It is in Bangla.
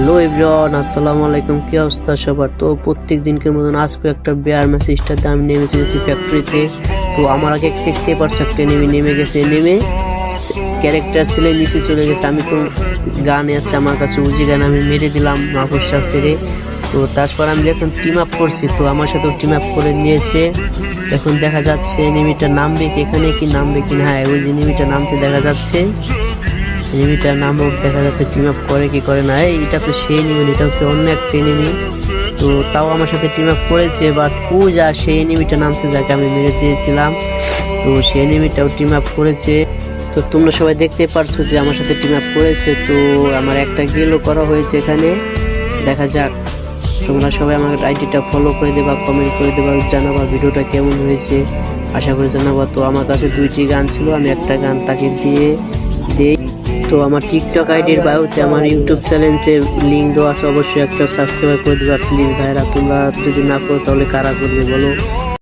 হ্যালো এভরিওয়ান, আসসালামু আলাইকুম। কি অবস্থা সবার? তো প্রত্যেক দিনকের মতন আজকে একটা বেয়ার ম্যাচ স্টার্টে আমি নেমে গেছি ফ্যাক্টরিতে। তো আমার আগে দেখতে পারছো একটা নেমে গেছে, নেমে ক্যারেক্টার ছেলে নিচে চলে গেছে। আমি তো গান আছে আমার কাছে, উজি গান আমি মেরে দিলাম মাকড়সা ছেড়ে। তো তারপর আমি এখন টিম আপ করছি, তো আমার সাথেও টিম আপ করে নিয়েছে। এখন দেখা যাচ্ছে এনিমিটা নামবে কি, এখানে কি নামবে কিনা। হ্যাঁ, ওই যে এনিমিটা নামছে দেখা যাচ্ছে, এনিমিটার নামও দেখা যাচ্ছে। টিম আপ করে কি করে না, এটা তো সেই এনিমি, এটা হচ্ছে অন্য একটা এনিমি। তো তাও আমার সাথে টিম আপ করেছে, বাট ও যা সেই এনিমিটা নামছে যাকে আমি মেরে দিয়েছিলাম, তো সেই এনিমিটাও টিম আপ করেছে। তো তোমরা সবাই দেখতে পারছো যে আমার সাথে টিম আপ করেছে। তো আমার একটা গেলও করা হয়েছে এখানে, দেখা যাক। তোমরা সবাই আমার আইডিটা ফলো করে দেবা, কমেন্ট করে দেবা, জানাবা ভিডিওটা কেমন হয়েছে, আশা করি জানাবা। তো আমার কাছে 2টি গান ছিল, আমি একটা গান তাকে দিয়ে দেই। তো আমার টিকটক আইডির বায়োতে আমার ইউটিউব চ্যানেলের লিঙ্ক দেওয়া আছে, অবশ্যই একটা সাবস্ক্রাইব করে দেবা প্লিজ ভাইরা। তোমরা যদি না করো তাহলে কারা করবে বলো?